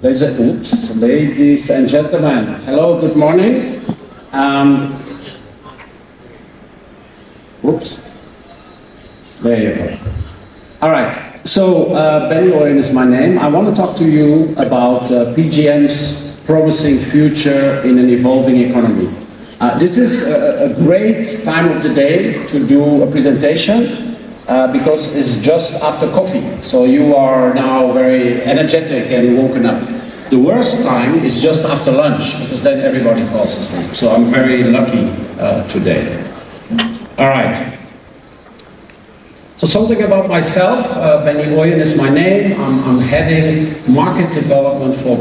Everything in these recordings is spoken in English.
Ladies and gentlemen, hello, good morning. There you go. All right, so Benny Oyen is my name. I want to talk to you about PGM's promising future in an evolving economy. This is a great time of the day to do a presentation because it's just after coffee. So you are now very energetic and woken up. The worst time is just after lunch because then everybody falls asleep. So I'm very lucky today. All right. So something about myself, Benny Oyen is my name. I'm heading market development for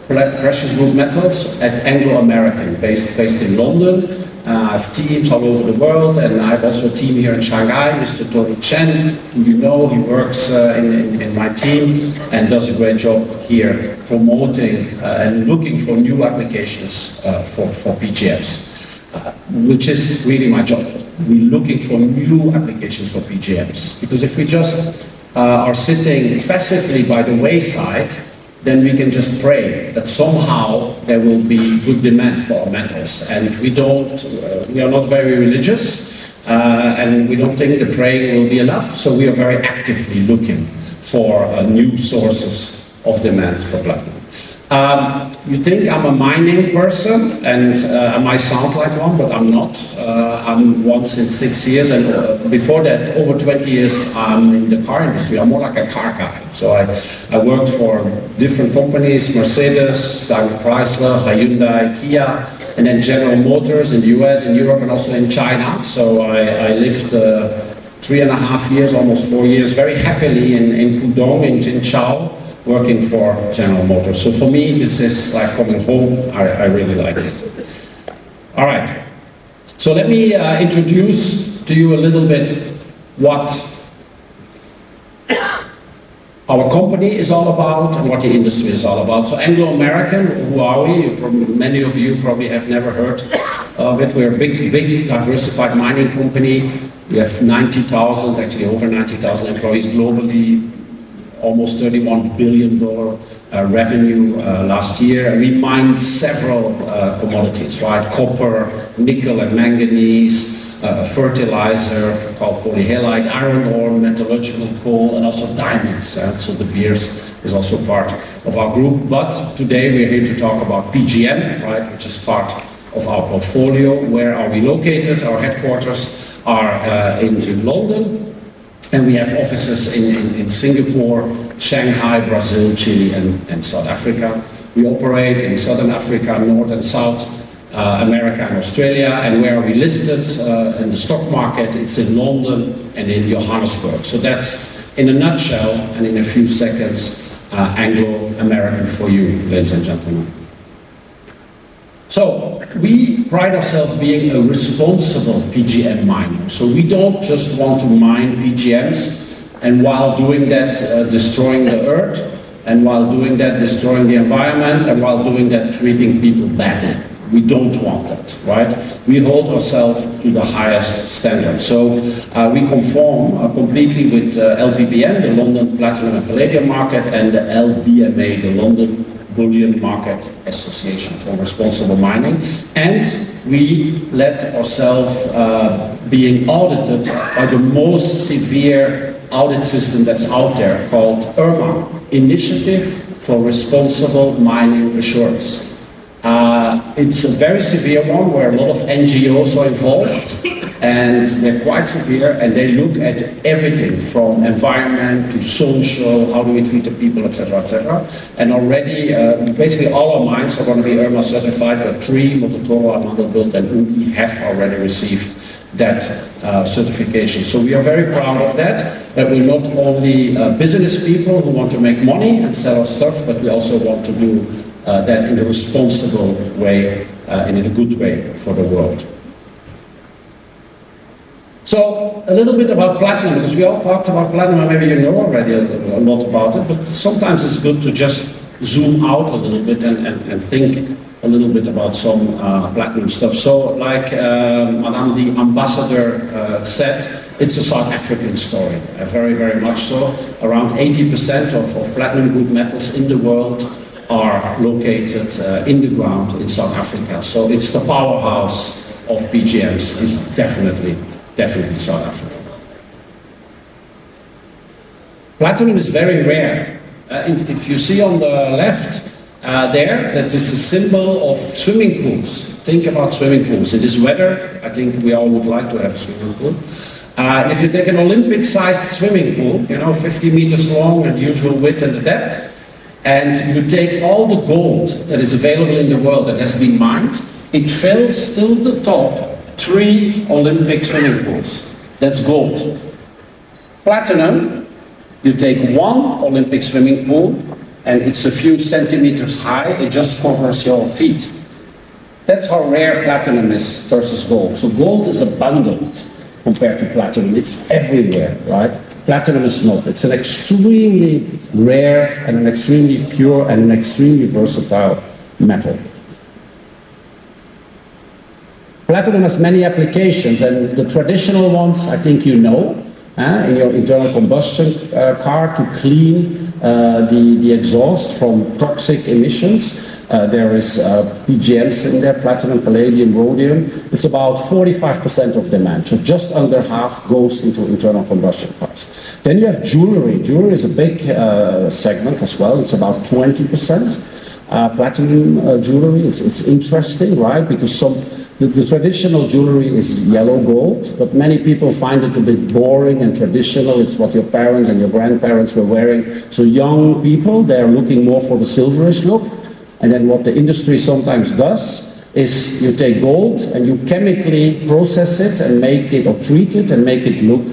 precious group metals at Anglo American, based in London. I have teams all over the world, and I have also a team here in Shanghai, Mr. Tony Chen, who you know, he works in my team and does a great job here promoting and looking for new applications for PGMs. Which is really my job. We're looking for new applications for PGMs. Because if we just are sitting passively by the wayside, then we can just pray that somehow there will be good demand for our metals. And we are not very religious, and we don't think the praying will be enough, so we are very actively looking for new sources of demand for platinum. You think I'm a mining person, and I might sound like one, but I'm not. I'm one since 6 years, and before that, over 20 years, I'm in the car industry. I'm more like a car guy. So I worked for different companies, Mercedes, Daimler Chrysler, Hyundai, Kia, and then General Motors in the US, in Europe, and also in China. So I lived 3.5 years, almost 4 years, very happily in Pudong, in Jinchao, working for General Motors. So for me, this is like coming home. I really like it. All right. So let me introduce to you a little bit what our company is all about and what the industry is all about. So Anglo American, who are we? Many of you probably have never heard of it. We're a big diversified mining company. We have 90,000, actually over 90,000 employees globally. Almost $31 billion revenue last year. And we mine several commodities, right? Copper, nickel and manganese, fertilizer called polyhalite, iron ore, metallurgical coal, and also diamonds. So De Beers is also part of our group. But today we're here to talk about PGM, right? Which is part of our portfolio. Where are we located? Our headquarters are in London. And we have offices in Singapore, Shanghai, Brazil, Chile, and South Africa. We operate in Southern Africa, North and South America, and Australia. And where are we listed in the stock market? It's in London and in Johannesburg. So that's, in a nutshell, and in a few seconds, Anglo-American for you, ladies and gentlemen. So we pride ourselves being a responsible PGM miner. So we don't just want to mine PGMs and while doing that destroying the earth, and while doing that destroying the environment, and while doing that treating people badly. We don't want that, right? We hold ourselves to the highest standard. So we conform completely with LPPM, the London Platinum and Palladium Market, and the LBMA, the London Bullion Market Association for Responsible Mining, and we let ourselves being audited by the most severe audit system that's out there called IRMA, Initiative for Responsible Mining Assurance. It's a very severe one where a lot of NGOs are involved, and they're quite severe, and they look at everything from environment to social, how do we treat the people, etc., etc. And already, basically all our mines are going to be IRMA certified, but 3, Mototolo, Amandelbult, and Unki have already received that certification. So we are very proud of that we're not only business people who want to make money and sell our stuff, but we also want to do that in a responsible way and in a good way for the world. So a little bit about platinum, because we all talked about platinum, and maybe you know already a lot about it, but sometimes it's good to just zoom out a little bit and think a little bit about some platinum stuff. So like Madame the Ambassador said, it's a South African story, very, very much so. Around 80% of platinum group metals in the world are located in the ground in South Africa. So it's the powerhouse of PGMs is definitely South Africa. Platinum is very rare. If you see on the left there, that is a symbol of swimming pools. Think about swimming pools. In this weather, I think we all would like to have a swimming pool. And if you take an Olympic-sized swimming pool, 50 meters long and the usual width and the depth, and you take all the gold that is available in the world that has been mined, it fills still the top 3 Olympic swimming pools. That's gold. Platinum, you take 1 Olympic swimming pool, and it's a few centimeters high, it just covers your feet. That's how rare platinum is versus gold. So gold is abundant compared to platinum. It's everywhere, right? Platinum is not. It's an extremely rare and an extremely pure and an extremely versatile metal. Platinum has many applications, and the traditional ones I think you know. In your internal combustion car to clean the exhaust from toxic emissions. There is PGMs in there, platinum, palladium, rhodium. It's about 45% of demand, so just under half goes into internal combustion cars. Then you have jewelry. Jewelry is a big segment as well. It's about 20%. Platinum jewelry, it's interesting, right? Because the traditional jewelry is yellow gold, but many people find it a bit boring and traditional. It's what your parents and your grandparents were wearing. So young people, they're looking more for the silverish look. And then what the industry sometimes does is you take gold and you chemically process it and make it, or treat it and make it look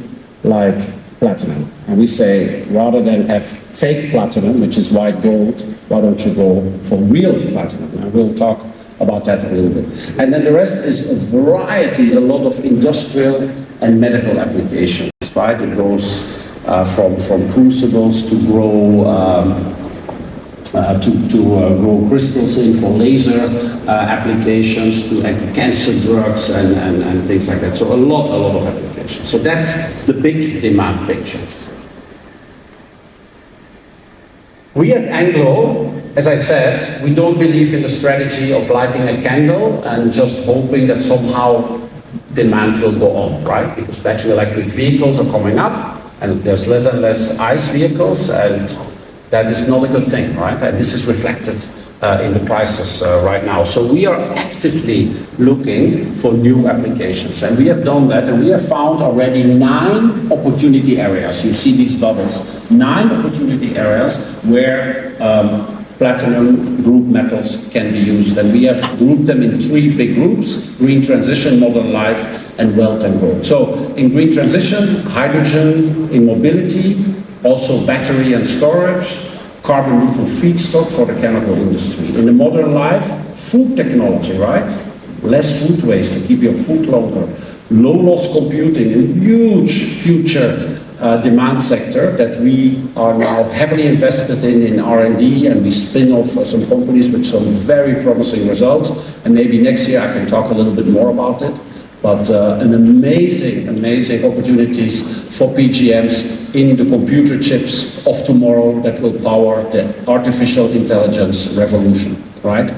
like platinum. And we say, rather than have fake platinum, which is white gold, why don't you go for real platinum? And we'll talk about that a little bit. And then the rest is a variety, a lot of industrial and medical applications, right? It goes from crucibles to grow grow crystals in for laser applications, to anti-cancer drugs and things like that. So a lot of applications. So that's the big demand picture. We at Anglo, as I said, we don't believe in the strategy of lighting a candle and just hoping that somehow demand will go on, right? Because battery electric vehicles are coming up and there's less and less ICE vehicles, and that is not a good thing, right? And this is reflected in the prices right now. So we are actively looking for new applications, and we have done that, and we have found already 9 opportunity areas. You see these bubbles, 9 opportunity areas where platinum group metals can be used, and we have grouped them in 3 big groups: green transition, modern life, and wealth and growth. So in green transition, hydrogen in mobility, also battery and storage, carbon neutral feedstock for the chemical industry. In the modern life, food technology, right? Less food waste to keep your food longer. Low loss computing, a huge future demand sector that we are now heavily invested in R&D, and we spin off some companies with some very promising results. And maybe next year I can talk a little bit more about it. But an amazing opportunities for PGMs in the computer chips of tomorrow that will power the artificial intelligence revolution, right?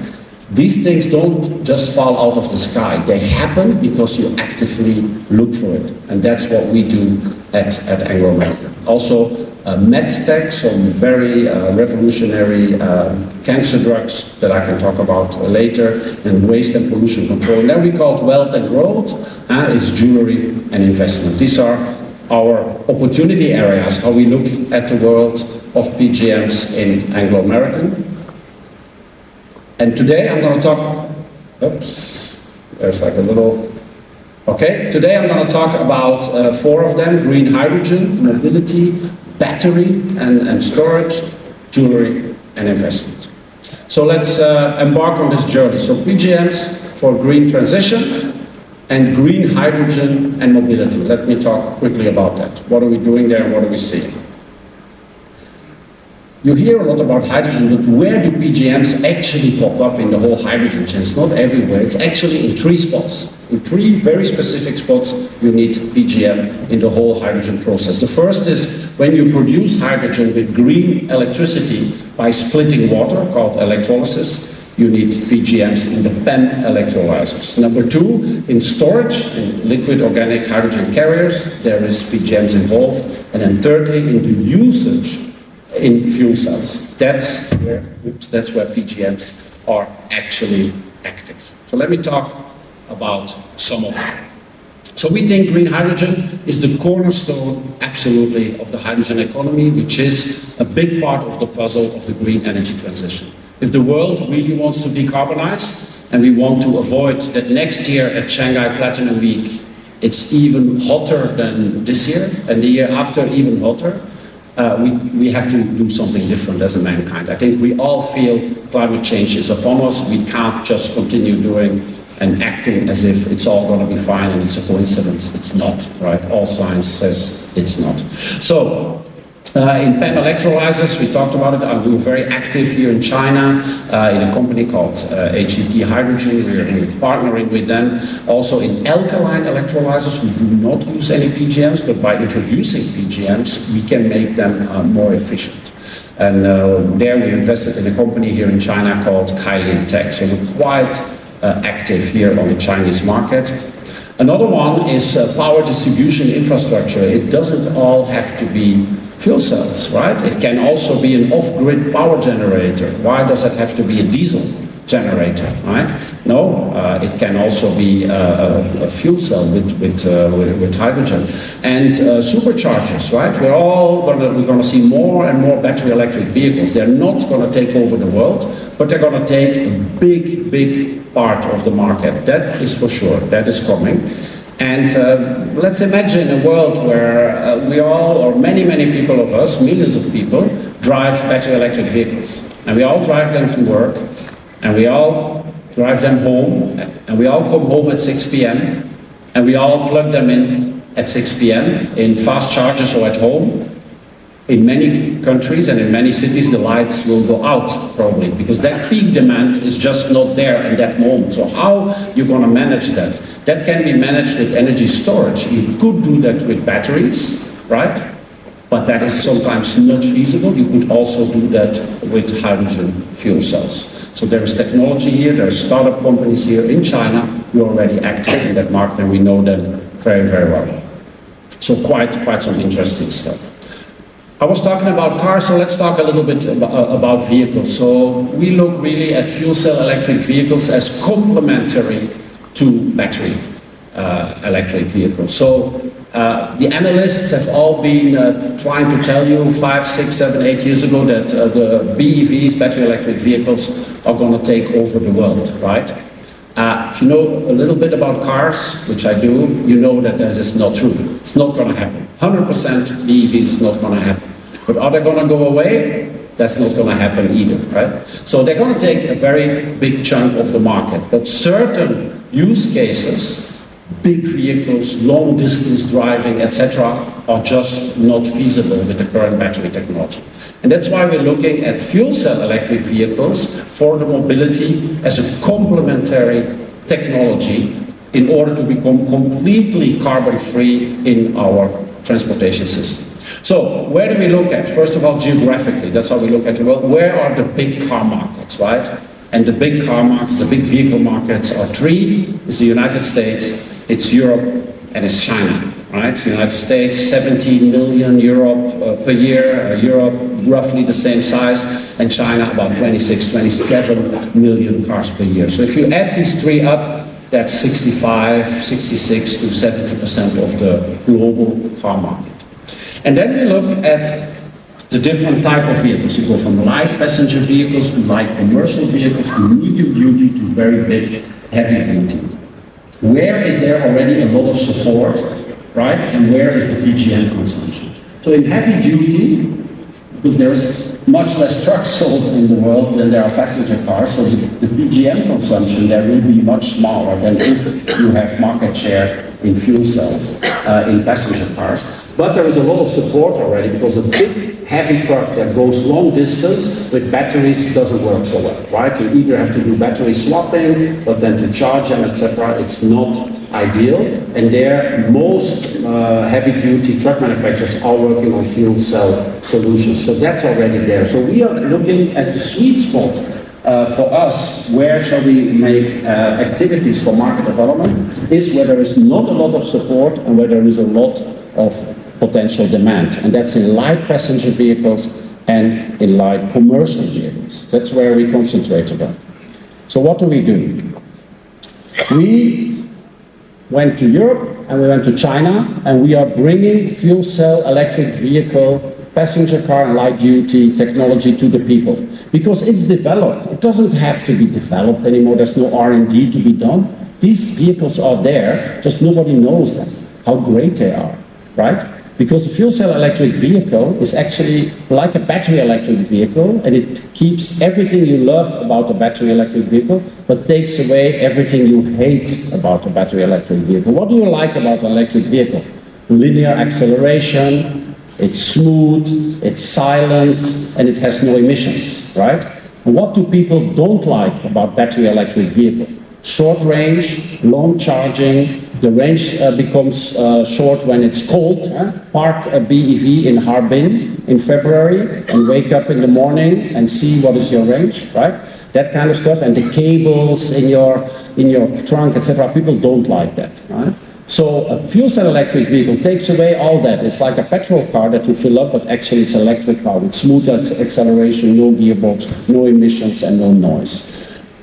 These things don't just fall out of the sky. They happen because you actively look for it. And that's what we do at Anglo American. Also, medtech, some very revolutionary cancer drugs that I can talk about later, and waste and pollution control. And then we call it wealth and growth, is jewelry and investment. These are our opportunity areas, how we look at the world of PGMs in Anglo American. And today I'm going to talk, oops, there's like a little, okay. Today I'm going to talk about 4 of them: green hydrogen, mobility, battery and storage, jewelry and investment. So let's embark on this journey. So PGMs for green transition and green hydrogen and mobility. Let me talk quickly about that. What are we doing there and what are we seeing? You hear a lot about hydrogen, but where do PGMs actually pop up in the whole hydrogen chain? It's not everywhere. It's actually in 3 spots. In three very specific spots, you need PGM in the whole hydrogen process. The first is when you produce hydrogen with green electricity by splitting water, called electrolysis, you need PGMs in the PEM electrolyzers. Number two, in storage, in liquid organic hydrogen carriers, there is PGMs involved. And then thirdly, in the usage in fuel cells. That's where PGMs are actually active. So let me talk about some of them. So we think green hydrogen is the cornerstone, absolutely, of the hydrogen economy, which is a big part of the puzzle of the green energy transition. If the world really wants to decarbonize, and we want to avoid that next year at Shanghai Platinum Week, it's even hotter than this year, and the year after even hotter, we have to do something different as a mankind. I think we all feel climate change is upon us. We can't just continue doing and acting as if it's all going to be fine and it's a coincidence. It's not, right? All science says it's not. So, in PEM electrolyzers, we talked about it. We're very active here in China in a company called HET Hydrogen. We're partnering with them. Also in alkaline electrolyzers, we do not use any PGMs, but by introducing PGMs, we can make them more efficient. And there we invested in a company here in China called Kailin Tech. So we're quite active here on the Chinese market. Another one is power distribution infrastructure. It doesn't all have to be fuel cells, right? It can also be an off-grid power generator. Why does it have to be a diesel generator, right? No, it can also be a fuel cell with hydrogen. And superchargers, right? We're gonna see more and more battery electric vehicles. They're not gonna take over the world, but they're gonna take a big part of the market. That is for sure, that is coming. And let's imagine a world where we all, or many people of us, millions of people, drive battery electric vehicles. And we all drive them to work, and we all drive them home, and we all come home at 6 p.m., and we all plug them in at 6 p.m. in fast chargers or at home. In many countries and in many cities, the lights will go out probably, because that peak demand is just not there in that moment. So how you're going to manage that? That can be managed with energy storage. You could do that with batteries, right? But that is sometimes not feasible. You could also do that with hydrogen fuel cells. So there is technology here, there are startup companies here in China who are already active in that market, and we know them very well. So quite some interesting stuff. I was talking about cars, so let's talk a little bit about vehicles. So we look really at fuel cell electric vehicles as complementary to battery electric vehicles. So the analysts have all been trying to tell you 5, 6, 7, 8 years ago that the BEVs, battery electric vehicles, are going to take over the world, right? If you know a little bit about cars, which I do, you know that that is not true. It's not going to happen. 100% BEVs is not going to happen. But are they going to go away? That's not going to happen either, right? So they're going to take a very big chunk of the market. But certain use cases, big vehicles, long distance driving, etc., are just not feasible with the current battery technology. And that's why we're looking at fuel cell electric vehicles for the mobility as a complementary technology in order to become completely carbon-free in our transportation system. So where do we look at? First of all, geographically, that's how we look at the world. Where are the big car markets, right? And the big car markets, the big vehicle markets are three. It's the United States, it's Europe, and it's China, right? The United States, 17 million per year, Europe, roughly the same size, and China, about 26, 27 million cars per year. So if you add these three up, that's 65, 66 to 70% of the global car market. And then we look at the different type of vehicles. You go from light passenger vehicles to light commercial vehicles to medium duty to very big heavy duty. Where is there already a lot of support, right? And where is the PGM consumption? So in heavy duty, because there's much less trucks sold in the world than there are passenger cars, so the PGM consumption there will be much smaller than if you have market share in fuel cells in passenger cars. But there is a lot of support already, because a big heavy truck that goes long distance with batteries doesn't work so well, right? You either have to do battery swapping, but then to charge them, etc., it's not ideal, and there most heavy-duty truck manufacturers are working on fuel cell solutions. So that's already there. So we are looking at the sweet spot for us. Where shall we make activities for market development? Is where there is not a lot of support and where there is a lot of potential demand, and that's in light passenger vehicles and in light commercial vehicles. That's where we concentrated on. So what do? We went to Europe and we went to China, and we are bringing fuel cell electric vehicle, passenger car and light duty technology to the people. Because it's developed. It doesn't have to be developed anymore. There's no R&D to be done. These vehicles are there, just nobody knows them, how great they are, right? Because a fuel cell electric vehicle is actually like a battery electric vehicle, and it keeps everything you love about a battery electric vehicle, but takes away everything you hate about a battery electric vehicle. What do you like about an electric vehicle? Linear acceleration, it's smooth, it's silent, and it has no emissions, right? And what do people don't like about battery electric vehicle? Short range, long charging. The range becomes short when it's cold. Park a BEV in Harbin in February and wake up in the morning and see what is your range, right? That kind of stuff, and the cables in your trunk, etc. People don't like that, right? So a fuel cell electric vehicle takes away all that. It's like a petrol car that you fill up, but actually it's an electric car with smooth acceleration, no gearbox, no emissions, and no noise.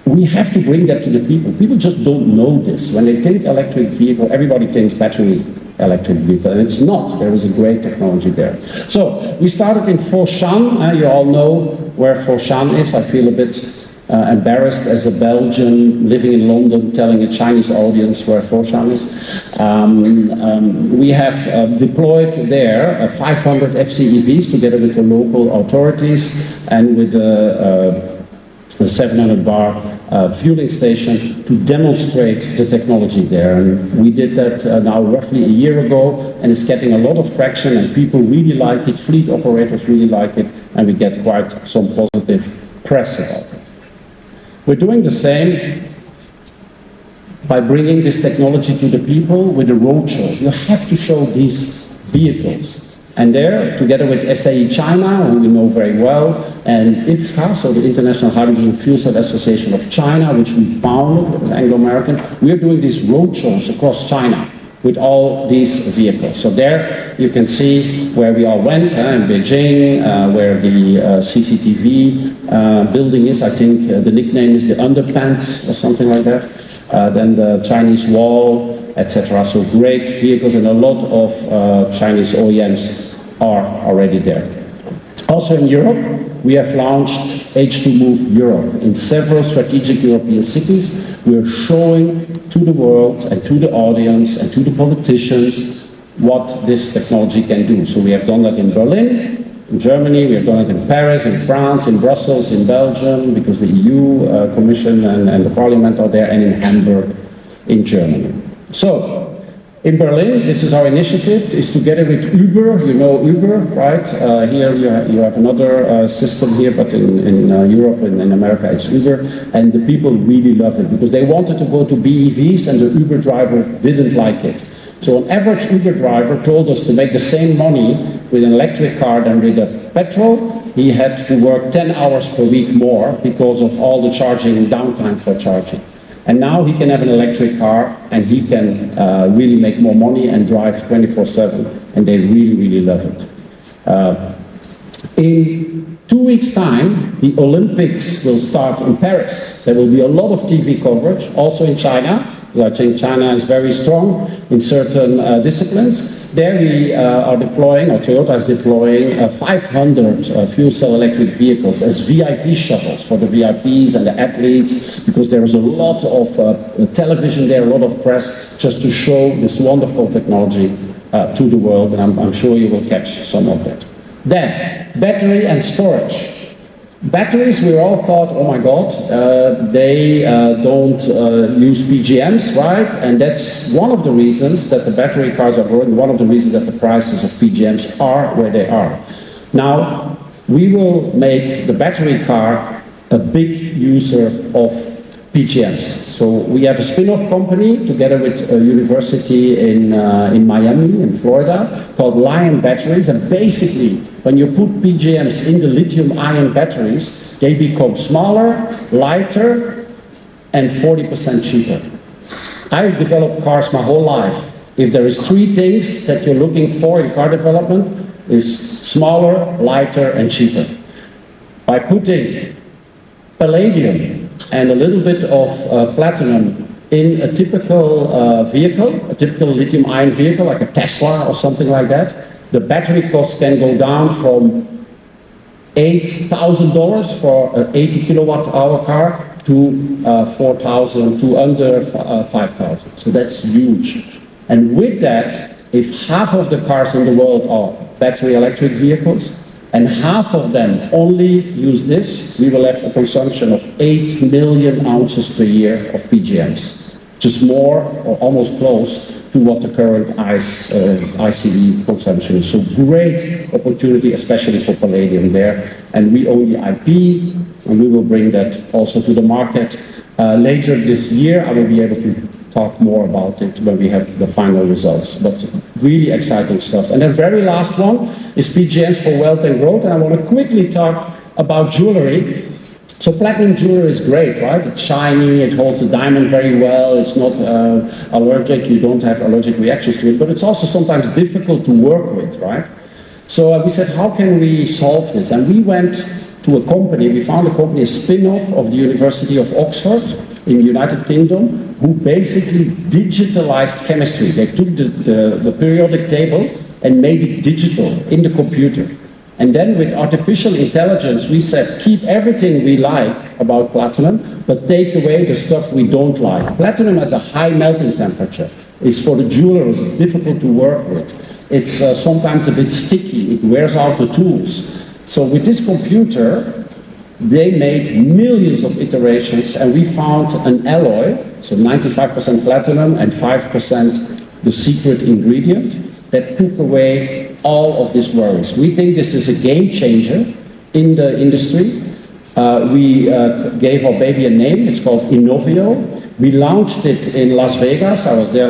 We have to bring that to the people. People just don't know this. When they think electric vehicle, everybody thinks battery electric vehicle, and it's not. There is a great technology there. So we started in Foshan. You all know where Foshan is. I feel a bit embarrassed as a Belgian living in London telling a Chinese audience where Foshan is. We have deployed there 500 FCEVs together with the local authorities and with the 700 bar fueling station to demonstrate the technology there. And we did that now roughly a year ago, and it's getting a lot of traction, and people really like it, fleet operators really like it, and we get quite some positive press about it. We're doing the same by bringing this technology to the people with a roadshow. You have to show these vehicles. And there, together with SAE China, who we know very well, and IFCA, so the International Hydrogen Fuel Cell Association of China, which we founded as Anglo-American, we are doing these roadshows across China with all these vehicles. So there you can see where we all went, in Beijing, where the CCTV building is. I think the nickname is the Underpants or something like that. Then the Chinese Wall, etc. So great vehicles, and a lot of Chinese OEMs are already there. Also in Europe, we have launched H2 Move Europe in several strategic European cities. We are showing to the world and to the audience and to the politicians what this technology can do. So we have done that in Berlin, in Germany, we have done it in Paris, in France, in Brussels, in Belgium, because the EU Commission and the Parliament are there, and in Hamburg, in Germany. So, in Berlin, this is our initiative, is together with Uber. You know Uber, right? Here you have another system here, but in Europe and in America it's Uber. And the people really love it, because they wanted to go to BEVs and the Uber driver didn't like it. So an average Uber driver told us to make the same money with an electric car than with a petrol. He had to work 10 hours per week more because of all the charging, downtime for charging. And now he can have an electric car, and he can really make more money and drive 24/7, and they really, really love it. In 2 weeks' time, the Olympics will start in Paris. There will be a lot of TV coverage, also in China. I think China is very strong in certain disciplines. There we are deploying, or Toyota is deploying 500 fuel cell electric vehicles as VIP shuttles for the VIPs and the athletes, because there is a lot of television there, a lot of press, just to show this wonderful technology to the world, and I'm sure you will catch some of that. Then, battery and storage. Batteries, we all thought, oh my God, they don't use PGMs, right? And that's one of the reasons that the battery cars are growing, one of the reasons that the prices of PGMs are where they are. Now, we will make the battery car a big user of PGMs. So we have a spin-off company together with a university in Miami, in Florida, called Lion Batteries. And basically, when you put PGMs in the lithium-ion batteries, they become smaller, lighter, and 40% cheaper. I've developed cars my whole life. If there is three things that you're looking for in car development, is smaller, lighter, and cheaper. By putting palladium and a little bit of platinum in a typical vehicle, a typical lithium-ion vehicle, like a Tesla or something like that, the battery cost can go down from $8,000 for an 80 kilowatt hour car to $4,000 to under $5,000. So that's huge. And with that, if half of the cars in the world are battery electric vehicles, and half of them only use this, we will have a consumption of 8 million ounces per year of PGMs. Just more or almost close to what the current ICE consumption is. So great opportunity, especially for palladium there. And we own the IP, and we will bring that also to the market. Later this year, I will be able to talk more about it when we have the final results. But really exciting stuff. And the very last one is PGMs for wealth and growth. And I want to quickly talk about jewelry. So platinum jewelry is great, right? It's shiny, it holds the diamond very well, it's not allergic, you don't have allergic reactions to it, but it's also sometimes difficult to work with, right? So we said, how can we solve this? And we went to a company, we found a company, a spin-off of the University of Oxford in the United Kingdom, who basically digitalized chemistry. They took the periodic table and made it digital in the computer. And then with artificial intelligence, we said, keep everything we like about platinum, but take away the stuff we don't like. Platinum has a high melting temperature. It's for the jewelers, it's difficult to work with. It's sometimes a bit sticky, it wears out the tools. So with this computer, they made millions of iterations, and we found an alloy, so 95% platinum and 5% the secret ingredient, that took away all of these worries. We think this is a game changer in the industry. We gave our baby a name, it's called Inovio. We launched it in Las Vegas. I was there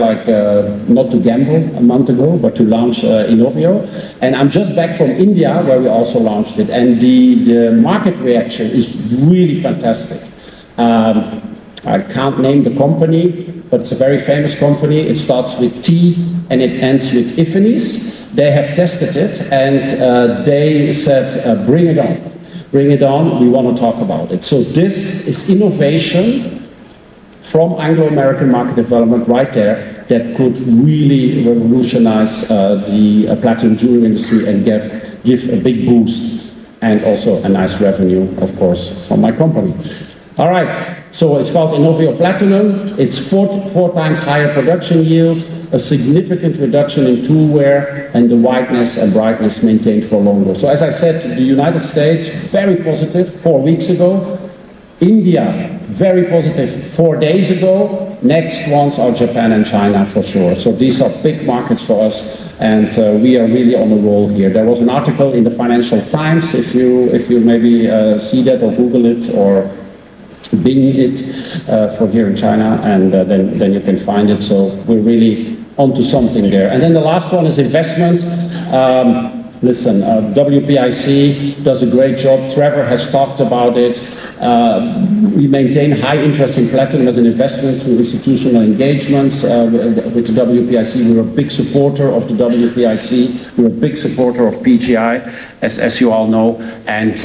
not to gamble a month ago, but to launch Inovio. And I'm just back from India, where we also launched it. And the market reaction is really fantastic. I can't name the company, but it's a very famous company. It starts with T and it ends with Ifanies. They have tested it and they said, bring it on. Bring it on, we want to talk about it. So this is innovation from Anglo-American market development right there that could really revolutionize the platinum jewelry industry and give a big boost and also a nice revenue, of course, from my company. All right, so it's called Inovio Platinum. It's four times higher production yield, a significant reduction in tool wear, and the whiteness and brightness maintained for longer. So as I said, the United States, very positive 4 weeks ago. India, very positive 4 days ago. Next ones are Japan and China for sure. So these are big markets for us, and we are really on the roll here. There was an article in the Financial Times, if you maybe see that or Google it or Bing it for here in China, and then you can find it. So we're really onto something there. And then the last one is investment. Listen, WPIC does a great job. Trevor has talked about it. We maintain high interest in platinum as an investment through institutional engagements. With the WPIC, we're a big supporter of the WPIC. We're a big supporter of PGI, as you all know. And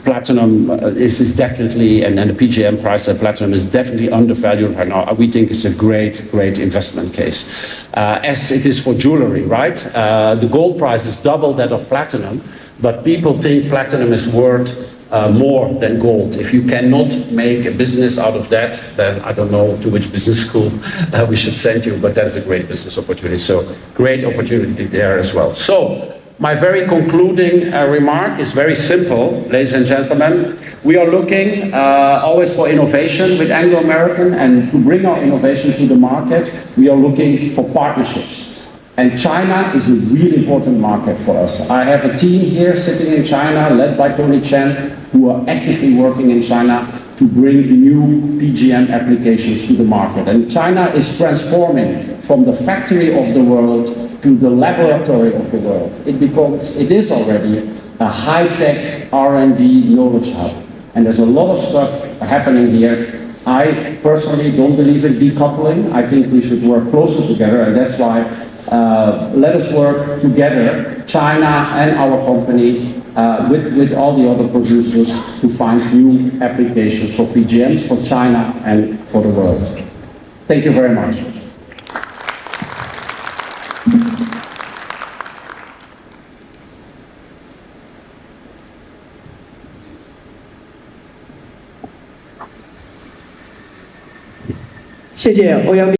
platinum is definitely, and the PGM price of platinum is definitely undervalued right now. We think it's a great investment case. As it is for jewelry, right? The gold price is double that of platinum, but people think platinum is worth more than gold. If you cannot make a business out of that, then I don't know to which business school we should send you, but that's a great business opportunity. So great opportunity there as well. So my very concluding remark is very simple, ladies and gentlemen. We are looking always for innovation with Anglo-American, and to bring our innovation to the market, we are looking for partnerships. And China is a really important market for us. I have a team here sitting in China, led by Tony Chen, who are actively working in China. to bring new PGM applications to the market. And China is transforming from the factory of the world to the laboratory of the world. It is already a high-tech R&D knowledge hub. And there's a lot of stuff happening here. I personally don't believe in decoupling. I think we should work closer together, and that's why let us work together, China and our company, with all the other producers to find new applications for PGMs for China and for the world. Thank you very much. Thank you,